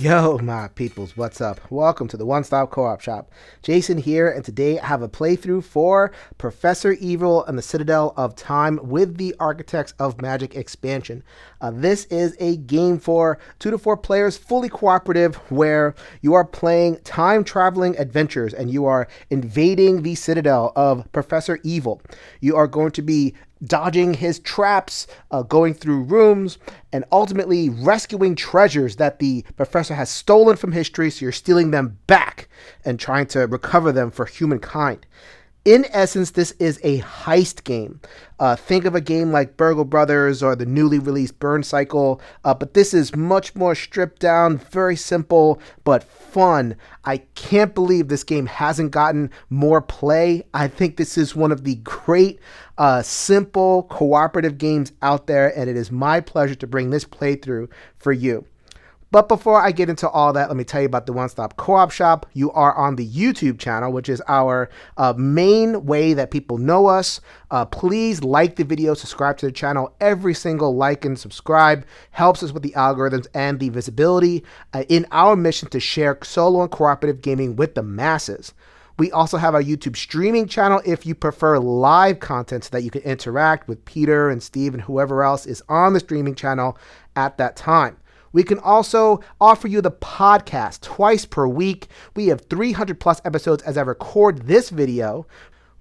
Yo, my peoples, what's up? Welcome to the One Stop Co-op Shop. Jason here, and today I have a playthrough for Professor Evil and the Citadel of Time with the Architects of Magic expansion. This is a game for 2 to 4 players, fully cooperative, where you are playing time-traveling adventures and you are invading the Citadel of Professor Evil. You are going to be dodging his traps, going through rooms, and ultimately rescuing treasures that the professor has stolen from history, so you're stealing them back and trying to recover them for humankind. In essence, this is a heist game. Think of a game like Burgle Brothers or the newly released Burn Cycle, but this is much more stripped down, very simple, but fun. I can't believe this game hasn't gotten more play. I think this is one of the great, simple, cooperative games out there, and it is my pleasure to bring this playthrough for you. But before I get into all that, let me tell you about the One Stop Co-op Shop. You are on the YouTube channel, which is our main way that people know us. Please like the video, subscribe to the channel. Every single like and subscribe helps us with the algorithms and the visibility in our mission to share solo and cooperative gaming with the masses. We also have our YouTube streaming channel if you prefer live content so that you can interact with Peter and Steve and whoever else is on the streaming channel at that time. We can also offer you the podcast twice per week. We have 300 plus episodes as I record this video.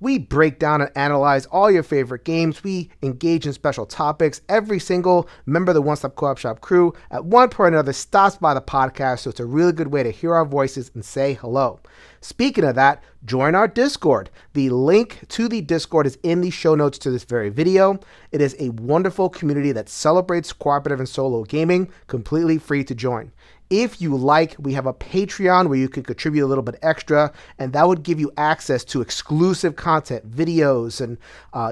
We break down and analyze all your favorite games. We engage in special topics. Every single member of the One Stop Co-op Shop crew at one point or another stops by the podcast, so it's a really good way to hear our voices and say hello. Speaking of that, join our Discord. The link to the Discord is in the show notes to this very video. It is a wonderful community that celebrates cooperative and solo gaming, completely free to join. If you like, we have a Patreon where you can contribute a little bit extra, and that would give you access to exclusive content, videos, and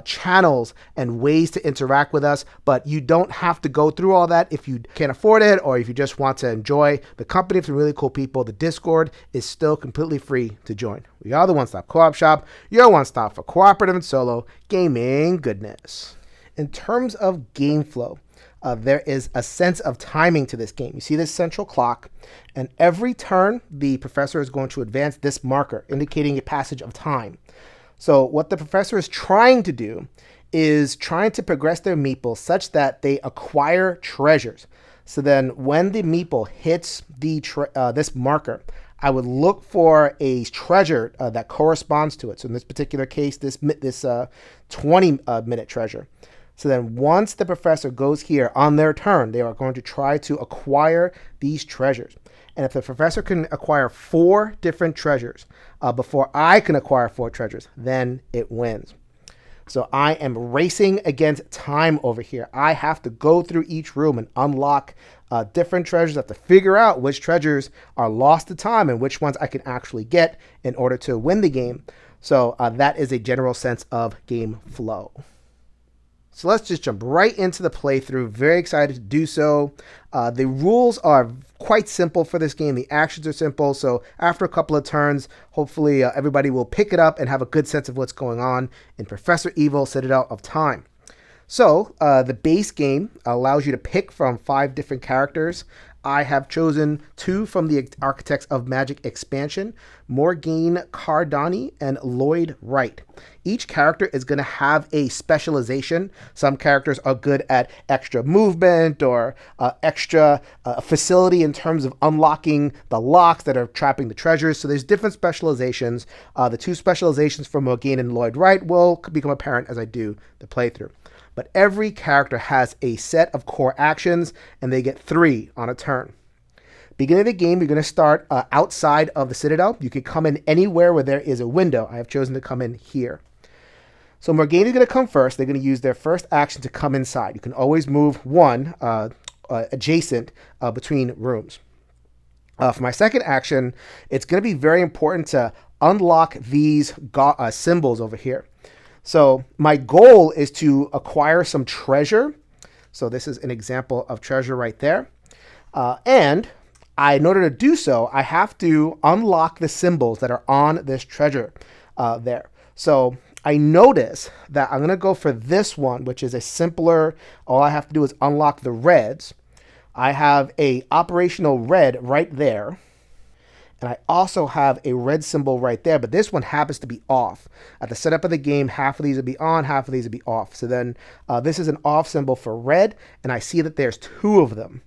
channels, and ways to interact with us. But you don't have to go through all that if you can't afford it, or if you just want to enjoy the company of some really cool people. The Discord is still completely free to join. We are the One Stop Co-op Shop, your one stop for cooperative and solo gaming goodness. In terms of game flow, there is a sense of timing to this game. You see this central clock, and every turn, the professor is going to advance this marker, indicating a passage of time. So what the professor is trying to do is trying to progress their meeple such that they acquire treasures. So then when the meeple hits the this marker, I would look for a treasure that corresponds to it. So in this particular case, this 20-minute treasure. So then once the professor goes here on their turn, they are going to try to acquire these treasures. And if the professor can acquire 4 different treasures before I can acquire 4 treasures, then it wins. So I am racing against time over here. I have to go through each room and unlock different treasures. I have to figure out which treasures are lost to time and which ones I can actually get in order to win the game. So that is a general sense of game flow. So let's just jump right into the playthrough. Very excited to do so. The rules are quite simple for this game. The actions are simple. So after a couple of turns, hopefully everybody will pick it up and have a good sense of what's going on in Professor Evil, Citadel of Time. So the base game allows you to pick from 5 different characters. I have chosen 2 from the Architects of Magic expansion, Morgane Cardani and Lloyd Wright. Each character is going to have a specialization. Some characters are good at extra movement or extra facility in terms of unlocking the locks that are trapping the treasures. So there's different specializations. The 2 specializations for Morgane and Lloyd Wright will become apparent as I do the playthrough. But every character has a set of core actions, and they get 3 on a turn. Beginning of the game, you're going to start outside of the Citadel. You can come in anywhere where there is a window. I have chosen to come in here. So Morgane is going to come first. They're going to use their first action to come inside. You can always move 1 adjacent between rooms. For my second action, it's going to be very important to unlock these symbols over here. So my goal is to acquire some treasure. So this is an example of treasure right there. And in order to do so, I have to unlock the symbols that are on this treasure there. So I notice that I'm going to go for this one, which is a simpler, all I have to do is unlock the reds. I have a operational red right there. And I also have a red symbol right there, but this one happens to be off. At the setup of the game, half of these would be on, half of these would be off. So then this is an off symbol for red, and I see that there's two of them.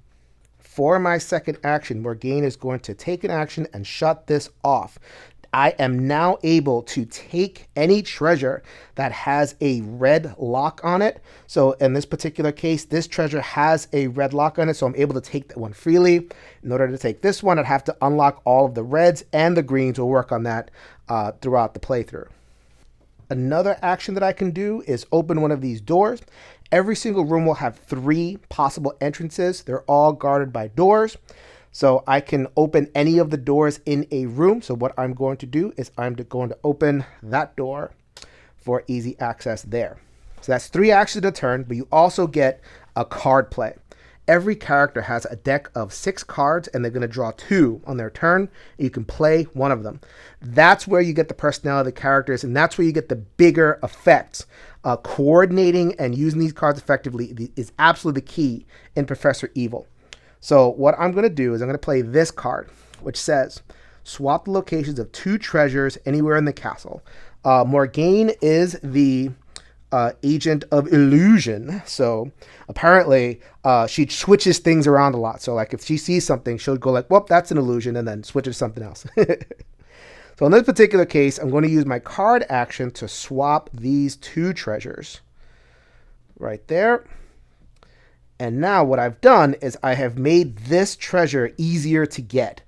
For my second action, Morgaine is going to take an action and shut this off. I am now able to take any treasure that has a red lock on it. So in this particular case, this treasure has a red lock on it, so I'm able to take that one freely. In order to take this one, I'd have to unlock all of the reds and the greens. We'll work on that throughout the playthrough. Another action that I can do is open one of these doors. Every single room will have 3 possible entrances. They're all guarded by doors. So I can open any of the doors in a room. So what I'm going to do is I'm going to open that door for easy access there. So that's 3 actions a turn, but you also get a card play. Every character has a deck of 6 cards, and they're going to draw 2 on their turn. You can play one of them. That's where you get the personality of the characters, and that's where you get the bigger effects. Coordinating and using these cards effectively is absolutely the key in Professor Evil. So what I'm going to do is I'm going to play this card, which says, swap the locations of 2 treasures anywhere in the castle. Morgaine is the agent of illusion. So apparently she switches things around a lot. So like if she sees something, she'll go like, well, that's an illusion, and then switch to something else. So in this particular case, I'm going to use my card action to swap these 2 treasures right there. And now what I've done is I have made this treasure easier to get.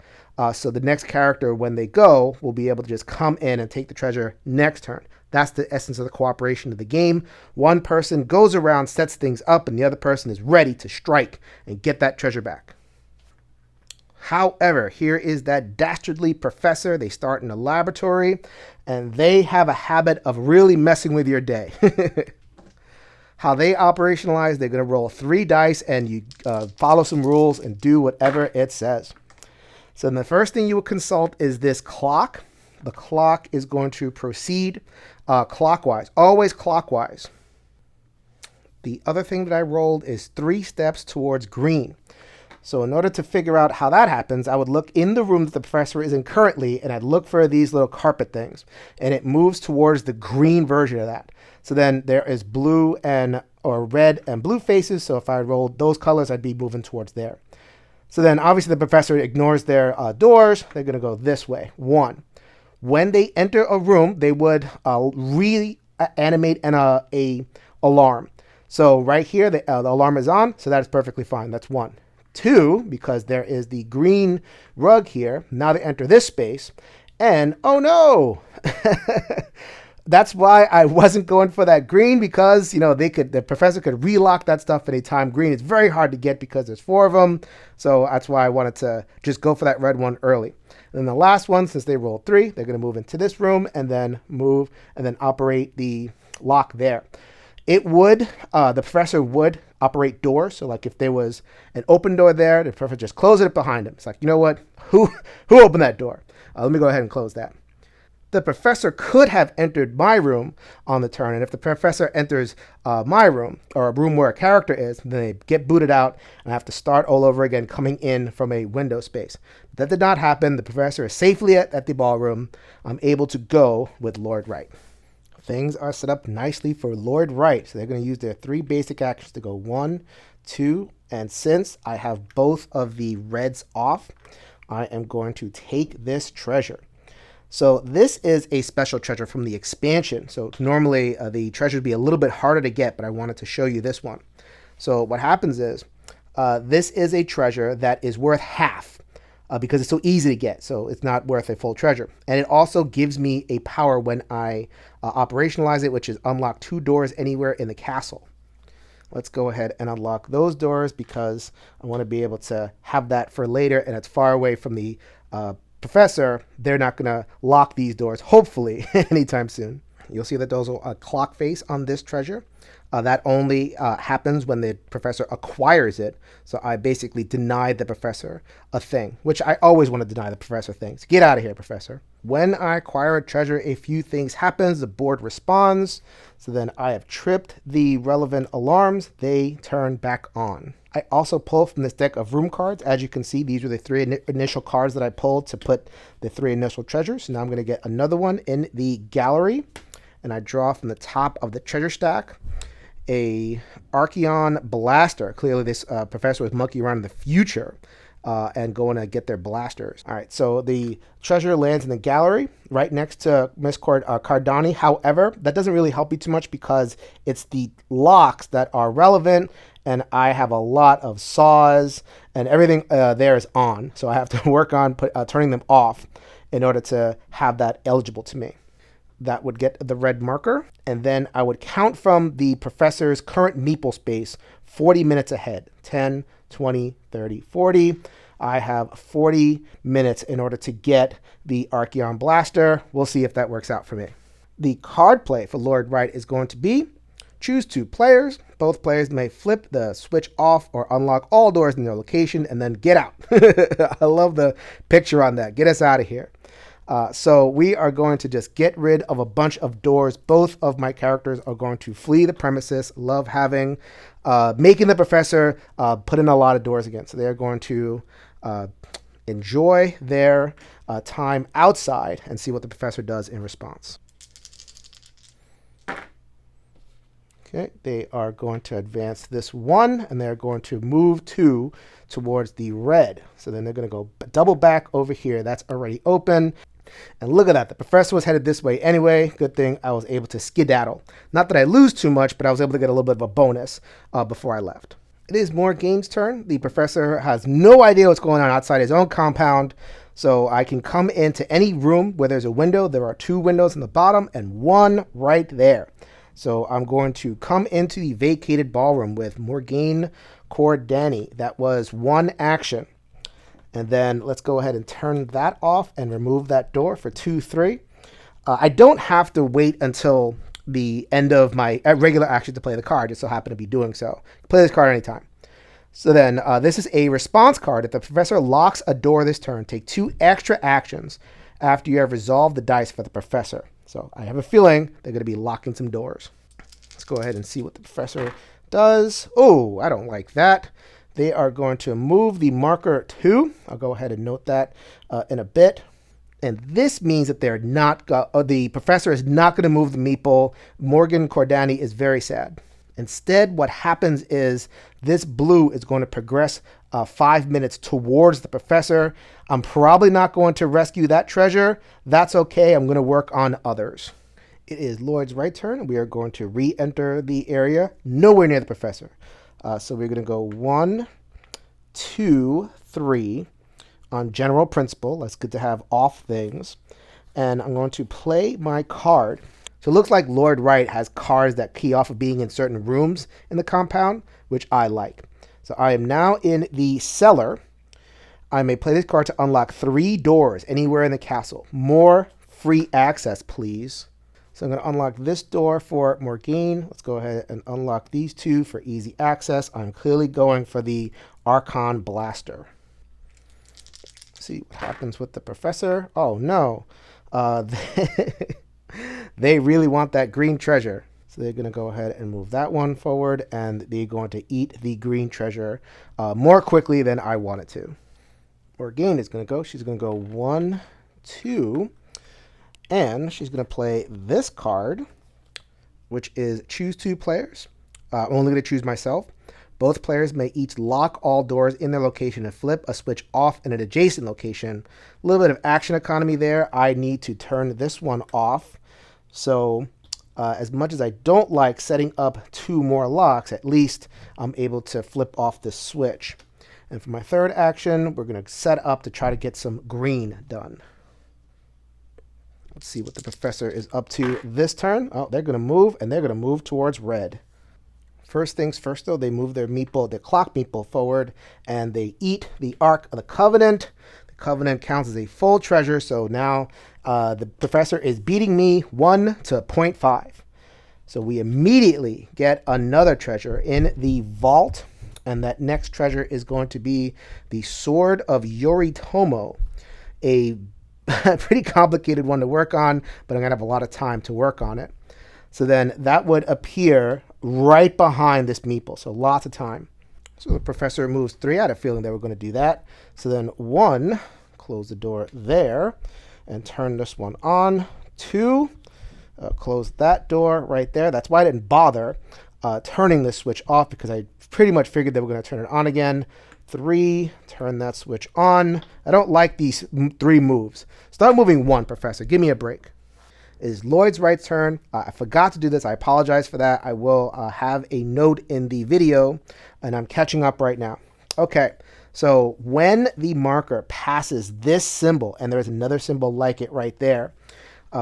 So the next character, when they go, will be able to just come in and take the treasure next turn. That's the essence of the cooperation of the game. One person goes around, sets things up, and the other person is ready to strike and get that treasure back. However, here is that dastardly professor. They start in a laboratory, and they have a habit of really messing with your day. How they operationalize, they're going to roll 3 dice, and you follow some rules and do whatever it says. So then the first thing you will consult is this clock. The clock is going to proceed clockwise, always clockwise. The other thing that I rolled is 3 steps towards green. So in order to figure out how that happens, I would look in the room that the professor is in currently, and I'd look for these little carpet things, and it moves towards the green version of that. So then there is blue or red and blue faces. So if I rolled those colors, I'd be moving towards there. So then obviously the professor ignores their doors. They're going to go this way. 1. When they enter a room, they would animate a alarm. So right here, the alarm is on. So that is perfectly fine. That's 1. 2, because there is the green rug here. Now they enter this space. And oh no! That's why I wasn't going for that green, because the professor could relock that stuff anytime. Green is very hard to get because there's 4 of them. So that's why I wanted to just go for that red one early. And then the last one, since they rolled 3, they're going to move into this room and then move and then operate the lock there. It would, the professor would operate doors. So like if there was an open door there, the professor just close it up behind him. It's like, you know what? Who opened that door? Let me go ahead and close that. The professor could have entered my room on the turn, and if the professor enters my room, or a room where a character is, then they get booted out, and I have to start all over again, coming in from a window space. That did not happen. The professor is safely at the ballroom. I'm able to go with Lord Wright. Things are set up nicely for Lord Wright, so they're going to use their 3 basic actions to go 1, 2, and since I have both of the reds off, I am going to take this treasure. So this is a special treasure from the expansion. So normally the treasure would be a little bit harder to get, but I wanted to show you this one. So what happens is this is a treasure that is worth half because it's so easy to get. So it's not worth a full treasure. And it also gives me a power when I operationalize it, which is unlock 2 doors anywhere in the castle. Let's go ahead and unlock those doors because I want to be able to have that for later, and it's far away from the professor. They're not going to lock these doors, hopefully, anytime soon. You'll see that there's a clock face on this treasure. That only happens when the professor acquires it. So I basically denied the professor a thing, which I always want to deny the professor things. Get out of here, professor. When I acquire a treasure, a few things happens. The board responds. So then I have tripped the relevant alarms. They turn back on. I also pull from this deck of room cards. As you can see, these were the three initial cards that I pulled to put the three initial treasures. So now I'm going to get another one in the gallery. And I draw from the top of the treasure stack a Archeon Blaster. Clearly this professor was monkeying around in the future and going to get their blasters. All right, so the treasure lands in the gallery right next to Miss Cardani. However, that doesn't really help you too much because it's the locks that are relevant, and I have a lot of saws, and everything there is on. So I have to work on turning them off in order to have that eligible to me. That would get the red marker, and then I would count from the professor's current meeple space 40 minutes ahead. 10, 20, 30, 40. I have 40 minutes in order to get the Archeon Blaster. We'll see if that works out for me. The card play for Lord Wright is going to be choose two players. Both players may flip the switch off or unlock all doors in their location and then get out. I love the picture on that. Get us out of here. So we are going to just get rid of a bunch of doors. Both of my characters are going to flee the premises. Love having, making the professor put in a lot of doors again. So they're going to enjoy their time outside and see what the professor does in response. Okay, they are going to advance this one, and they're going to move two towards the red. So then they're going to go double back over here. That's already open. And look at that. The professor was headed this way anyway. Good thing I was able to skedaddle. Not that I lose too much, but I was able to get a little bit of a bonus before I left. It is Morgane's turn. The professor has no idea what's going on outside his own compound. So I can come into any room where there's a window. There are two windows in the bottom and one right there. So I'm going to come into the vacated ballroom with Morgane Cordani. That was one action. And then let's go ahead and turn that off and remove that door for 2-3. I don't have to wait until the end of my regular action to play the card. Just so happen to be doing so. Play this card anytime. So then this is a response card. If the professor locks a door this turn, take 2 extra actions after you have resolved the dice for the professor. So I have a feeling they're going to be locking some doors. Let's go ahead and see what the professor does. Oh, I don't like that. They are going to move the marker 2. I'll go ahead and note that in a bit. And this means that they're not the professor is not going to move the meeple. Morgane Cordani is very sad. Instead, what happens is this blue is going to progress 5 minutes towards the professor. I'm probably not going to rescue that treasure. That's okay. I'm going to work on others. It is Lloyd's right turn. We are going to re-enter the area nowhere near the professor. So we're going to go 1, 2, 3 on general principle. That's good to have off things. And I'm going to play my card. So it looks like Lord Wright has cards that key off of being in certain rooms in the compound, which I like. So I am now in the cellar. I may play this card to unlock 3 doors anywhere in the castle. More free access, please. So I'm going to unlock this door for Morgane. Let's go ahead and unlock these 2 for easy access. I'm clearly going for the Archeon Blaster. Let's see what happens with the professor. Oh, no. They really want that green treasure. So they're going to go ahead and move that one forward, and they're going to eat the green treasure more quickly than I wanted to. Morgane is going to go. She's going to go 1, 2, and she's going to play this card, which is choose 2 players. I'm only going to choose myself. Both players may each lock all doors in their location and flip a switch off in an adjacent location. A little bit of action economy there. I need to turn this one off. So as much as I don't like setting up 2 more locks, at least I'm able to flip off this switch. And for my third action, we're going to set up to try to get some green done. Let's see what the professor is up to this turn. Oh, they're going to move, and they're going to move towards red. First things first, though, they move their clock meeple forward, and they eat the Ark of the Covenant. The Covenant counts as a full treasure, so now the professor is beating me 1 to 0.5. So we immediately get another treasure in the vault, and that next treasure is going to be the Sword of Yoritomo, a Pretty complicated one to work on, but I'm going to have a lot of time to work on it. So then that would appear right behind this meeple. So lots of time. So the professor moves 3. I had a feeling they were going to do that. So then 1, close the door there and turn this one on. 2, close that door right there. That's why I didn't bother turning this switch off, because I pretty much figured they were going to turn it on again. 3, turn that switch on. I don't like these 3 moves. Start moving 1, Professor. Give me a break. It is Lloyd's right turn. I forgot to do this. I apologize for that. I will have a note in the video, and I'm catching up right now. Okay, so when the marker passes this symbol, and there's another symbol like it right there,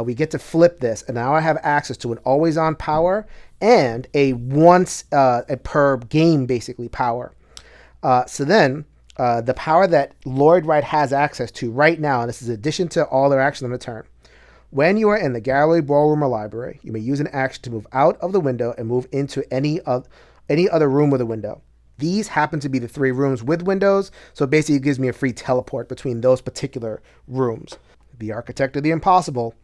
we get to flip this, and now I have access to an always-on power and a once a per game, basically, power. So then the power that Lloyd Wright has access to right now, and this is in addition to all their actions on the turn. When you are in the gallery, ballroom, or library, you may use an action to move out of the window and move into any other room with a window. These happen to be the 3 rooms with windows, so basically it gives me a free teleport between those particular rooms. The architect of the impossible.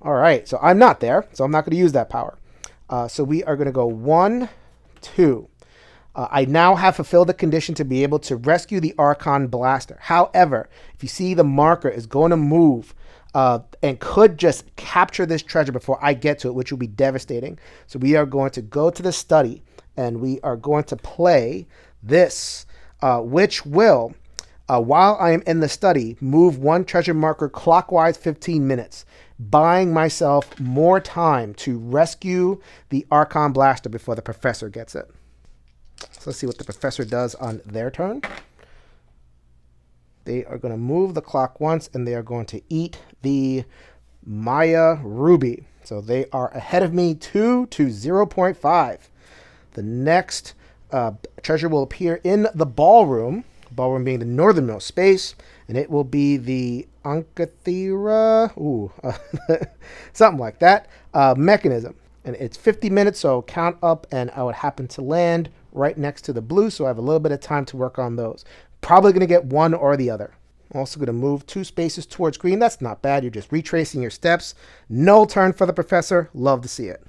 All right, so I'm not there, so I'm not going to use that power. So we are going to go 1, 2. I now have fulfilled the condition to be able to rescue the Archon Blaster. However, if you see the marker is going to move and could just capture this treasure before I get to it, which will be devastating. So we are going to go to the study, and we are going to play this, which will, while I am in the study, move 1 treasure marker clockwise 15 minutes, buying myself more time to rescue the Archon Blaster before the professor gets it. So let's see what the professor does on their turn. They are going to move the clock once, and they are going to eat the Maya Ruby. So they are ahead of me 2 to 0.5. The next treasure will appear in the ballroom being the northernmost space, and it will be the Ankathera, something like that, mechanism. And it's 50 minutes, so count up, and I would happen to land right next to the blue, so I have a little bit of time to work on those. Probably going to get one or the other. I'm also going to move 2 spaces towards green. That's not bad. You're just retracing your steps. No turn for the professor. Love to see it.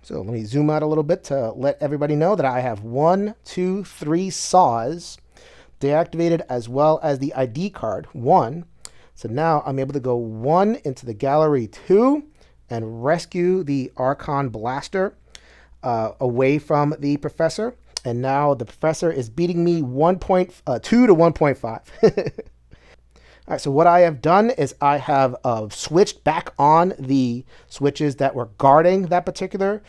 So let me zoom out a little bit to let everybody know that I have 1, 2, 3 saws deactivated, as well as the ID card 1. So now I'm able to go 1 into the gallery 2 and rescue the Archon Blaster away from the professor. And now the professor is beating me 2 to 1.5. All right, so what I have done is I have switched back on the switches that were guarding that particular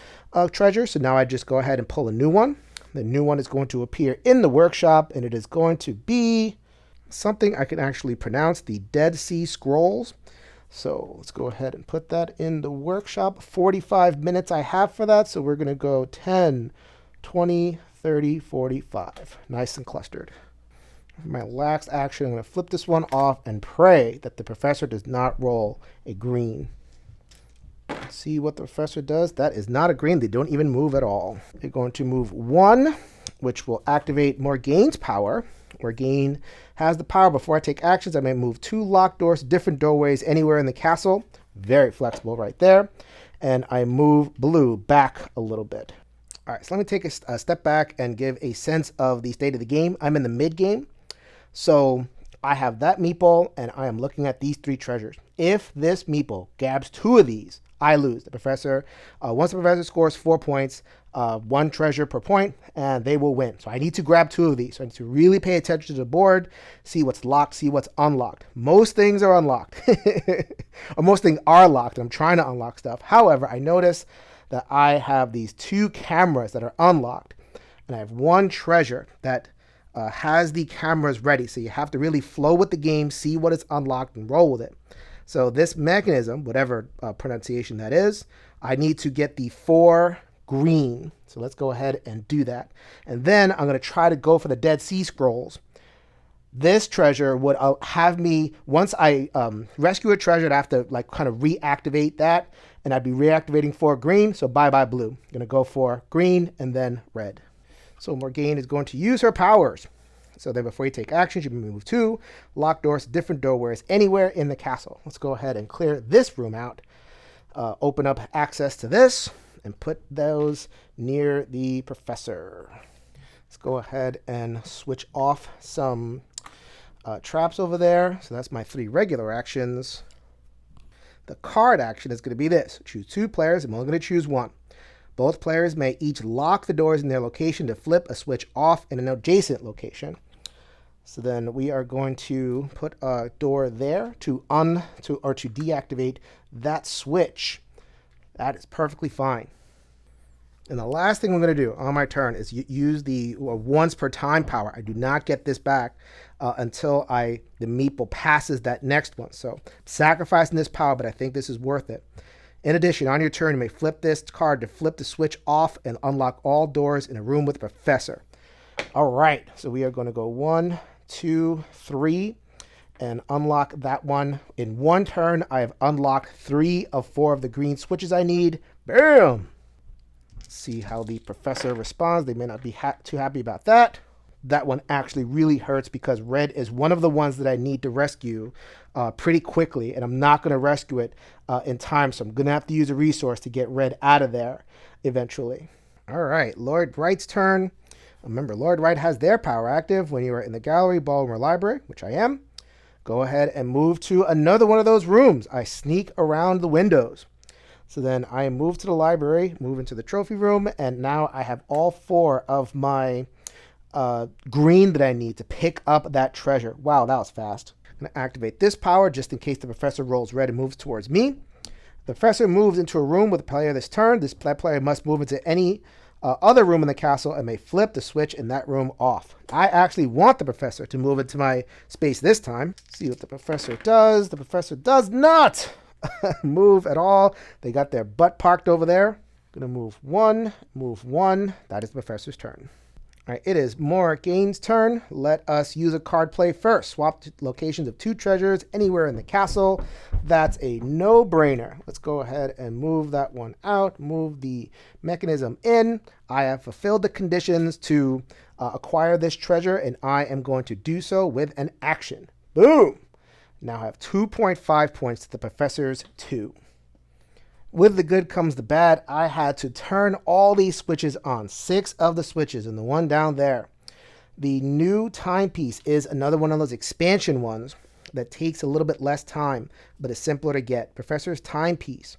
treasure. So now I just go ahead and pull a new one. The new one is going to appear in the workshop, and it is going to be something I can actually pronounce, the Dead Sea Scrolls. So let's go ahead and put that in the workshop. 45 minutes I have for that, so we're going to go 10, 20, 30, 45. Nice and clustered. For my last action, I'm going to flip this one off and pray that the professor does not roll a green. Let's see what the professor does. That is not a green. They don't even move at all. They're going to move 1, which will activate Morgaine's power. Morgaine has the power. Before I take actions, I may move 2 locked doors, different doorways anywhere in the castle. Very flexible right there. And I move blue back a little bit. All right, so let me take a step back and give a sense of the state of the game. I'm in the mid game. So I have that meeple, and I am looking at these 3 treasures. If this meeple grabs 2 of these, I lose. The professor, once the professor scores 4 points, 1 treasure per point, and they will win. So I need to grab 2 of these. So I need to really pay attention to the board, see what's locked, see what's unlocked. Most things are unlocked, or most things are locked, and I'm trying to unlock stuff. However, I notice that I have these 2 cameras that are unlocked, and I have 1 treasure that has the cameras ready. So you have to really flow with the game, see what is unlocked, and roll with it. So this mechanism, whatever pronunciation that is, I need to get the 4 green. So let's go ahead and do that. And then I'm going to try to go for the Dead Sea Scrolls. This treasure would have me, once I rescue a treasure, I'd have to kind of reactivate that, and I'd be reactivating 4 green. So bye-bye blue. I'm going to go for green and then red. So Morgaine is going to use her powers. So then before you take action, you can move 2 locked doors to different doorways anywhere in the castle. Let's go ahead and clear this room out. Open up access to this and put those near the professor. Let's go ahead and switch off some traps over there. So that's my 3 regular actions. The card action is going to be this. Choose 2 players. I'm only going to choose 1. Both players may each lock the doors in their location to flip a switch off in an adjacent location. So then we are going to put a door there to deactivate that switch. That is perfectly fine. And the last thing we're going to do on my turn is use the once per time power. I do not get this back until the meeple passes that next one. So I'm sacrificing this power, but I think this is worth it. In addition, on your turn, you may flip this card to flip the switch off and unlock all doors in a room with the professor. All right, so we are going to go 1, 2, 3, and unlock that one. In one turn, I have unlocked 3 of 4 of the green switches I need. Bam! Let's see how the professor responds. They may not be too happy about that. That one actually really hurts because red is one of the ones that I need to rescue pretty quickly, and I'm not going to rescue it in time, so I'm going to have to use a resource to get red out of there eventually. All right, Lord Wright's turn. Remember, Lord Wright has their power active when you are in the gallery, ballroom, or library, which I am. Go ahead and move to another one of those rooms. I sneak around the windows. So then I move to the library, move into the trophy room, and now I have all 4 of my green that I need to pick up that treasure. Wow, that was fast. I'm going to activate this power just in case the professor rolls red and moves towards me. The professor moves into a room with a player this turn. This player must move into any other room in the castle and may flip the switch in that room off. I actually want the professor to move into my space this time. See what the professor does. The professor does not move at all. They got their butt parked over there. Going to move 1, move 1. That is the professor's turn. All right, it is Morrigane's turn. Let us use a card play first. Swap locations of 2 treasures anywhere in the castle. That's a no-brainer. Let's go ahead and move that one out. Move the mechanism in. I have fulfilled the conditions to acquire this treasure, and I am going to do so with an action. Boom! Now I have 2.5 points to the professor's 2. With the good comes the bad. I had to turn all these switches on. 6 of the switches and the one down there. The new timepiece is another one of those expansion ones that takes a little bit less time, but is simpler to get. Professor's timepiece.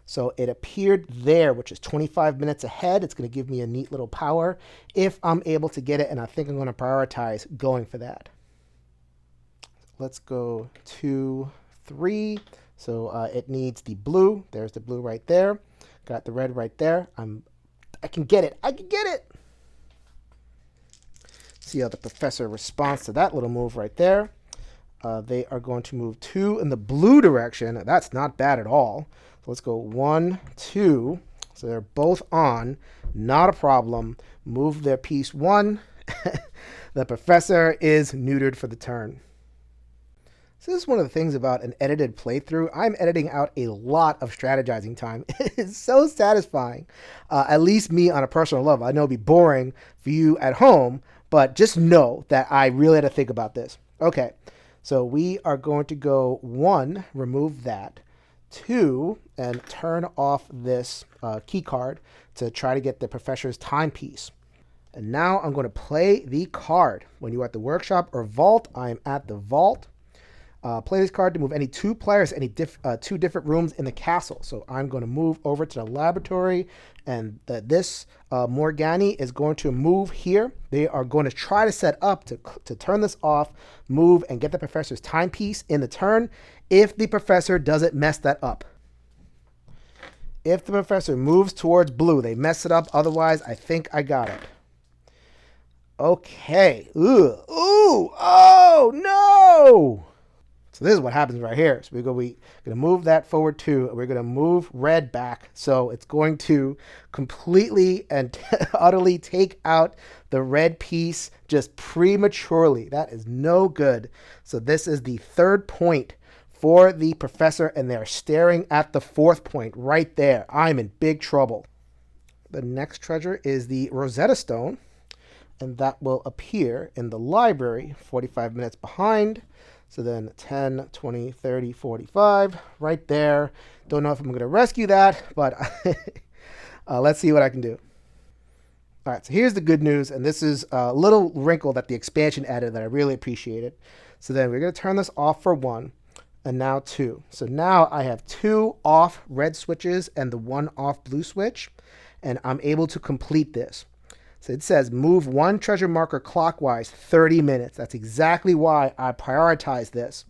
So it appeared there, which is 25 minutes ahead. It's going to give me a neat little power if I'm able to get it, and I think I'm going to prioritize going for that. Let's go 2, 3. So it needs the blue. There's the blue right there. Got the red right there. I can get it. I can get it. See how the professor responds to that little move right there. They are going to move 2 in the blue direction. That's not bad at all. So let's go 1, 2. So they're both on. Not a problem. Move their piece 1. The professor is neutered for the turn. So this is one of the things about an edited playthrough. I'm editing out a lot of strategizing time. It's so satisfying, at least me on a personal level. I know it'll be boring for you at home, but just know that I really had to think about this. Okay, so we are going to go 1, remove that, 2, and turn off this key card to try to get the professor's timepiece. And now I'm going to play the card. When you're at the workshop or vault, I am at the vault. Play this card to move any 2 players, any 2 different rooms in the castle. So I'm going to move over to the laboratory, and this Morgani is going to move here. They are going to try to set up to turn this off, move, and get the professor's timepiece in the turn if the professor doesn't mess that up. If the professor moves towards blue, they mess it up. Otherwise, I think I got it. Okay. Ooh. Ooh. Oh, no! So this is what happens right here. So we're going to move that forward 2. We're going to move red back. So it's going to completely and utterly take out the red piece just prematurely. That is no good. So this is the 3rd point for the professor, and they're staring at the 4th point right there. I'm in big trouble. The next treasure is the Rosetta Stone. and that will appear in the library 45 minutes behind. So then 10, 20, 30, 45, right there. Don't know if I'm going to rescue that, but let's see what I can do. All right, so here's the good news, and this is a little wrinkle that the expansion added that I really appreciated. So then we're going to turn this off for 1, and now 2. So now I have 2 off red switches and the 1 off blue switch, and I'm able to complete this. So it says move 1 treasure marker clockwise 30 minutes. That's exactly why I prioritize this.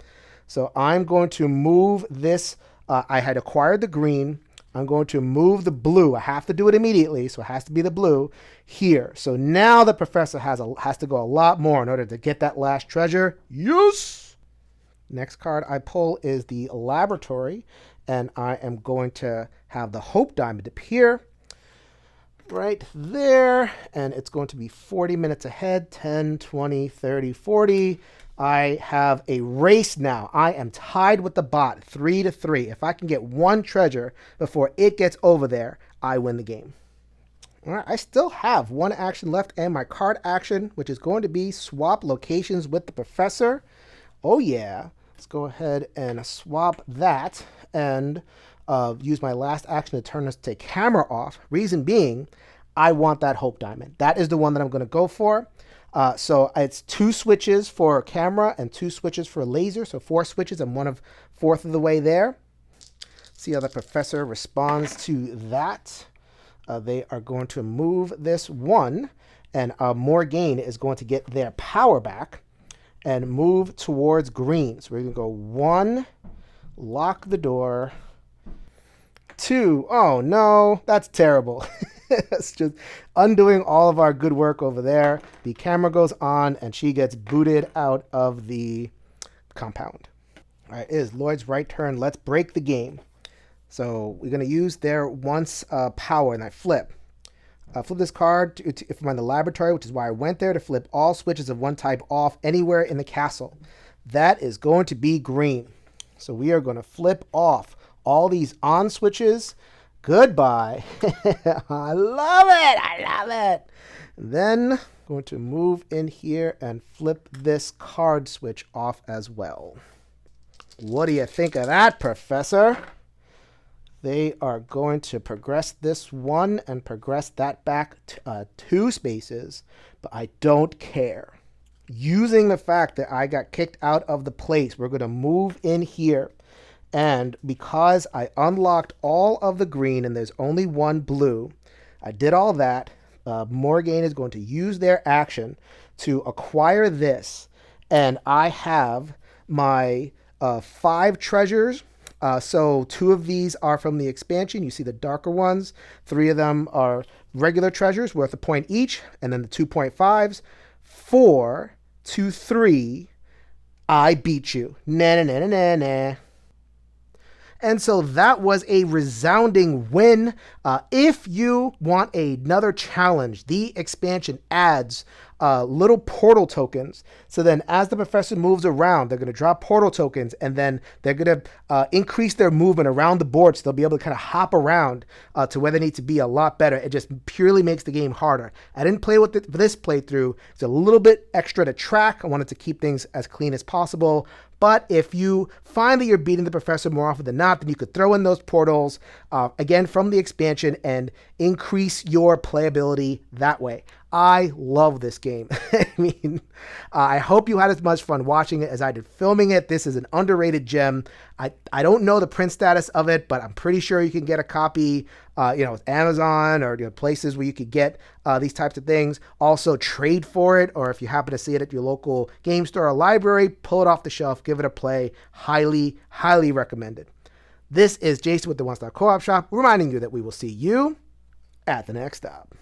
So I'm going to move this. I had acquired the green. I'm going to move the blue. I have to do it immediately, so it has to be the blue here. So now the professor has to go a lot more in order to get that last treasure. Yes! Next card I pull is the laboratory, and I am going to have the hope diamond appear right there, and it's going to be 40 minutes ahead. 10, 20, 30, 40. I have a race now. I am tied with the bot 3-3. If I can get 1 treasure before it gets over there, I win the game. All right, I still have 1 action left and my card action, which is going to be swap locations with the professor. Oh yeah, let's go ahead and swap that and use my last action to turn this to camera off. Reason being, I want that hope diamond. That is the one that I'm going to go for. So it's 2 switches for camera and 2 switches for laser. So 4 switches and 1/4 of the way there. See how the professor responds to that. They are going to move this 1, and Morgaine is going to get their power back and move towards green. So we're going to go 1, lock the door. 2, oh no, that's terrible. It's just undoing all of our good work over there. The camera goes on and she gets booted out of the compound. All right, it is Lloyd's right turn. Let's break the game. So we're going to use their once power, and I flip. Flip this card if I'm in the laboratory, which is why I went there, to flip all switches of 1 type off anywhere in the castle. That is going to be green. So we are going to flip off all these on switches. Goodbye. I love it. I love it. Then going to move in here and flip this card switch off as well. What do you think of that, Professor? They are going to progress this 1 and progress that back 2 spaces, but I don't care. Using the fact that I got kicked out of the place, we're going to move in here. And because I unlocked all of the green and there's only 1 blue, I did all that. Morgaine is going to use their action to acquire this. And I have my 5 treasures. So 2 of these are from the expansion. You see the darker ones. 3 of them are regular treasures worth a point each. And then the 2.5s. 4 to 3. I beat you. Nah, nah, nah, nah, nah. And so that was a resounding win. If you want another challenge, the expansion adds little portal tokens. So then as the professor moves around, they're going to drop portal tokens, and then they're going to increase their movement around the board, so they'll be able to kind of hop around to where they need to be a lot better. It just purely makes the game harder. I didn't play with it for this playthrough. It's a little bit extra to track. I wanted to keep things as clean as possible. But if you find that you're beating the professor more often than not, then you could throw in those portals, again, from the expansion, and increase your playability that way. I love this game. I mean, I hope you had as much fun watching it as I did filming it. This is an underrated gem. I don't know the print status of it, but I'm pretty sure you can get a copy, with Amazon or places where you could get these types of things. Also, trade for it, or if you happen to see it at your local game store or library, pull it off the shelf, give it a play. Highly, highly recommended. This is Jason with the One Stop Co-op Shop, reminding you that we will see you at the next stop.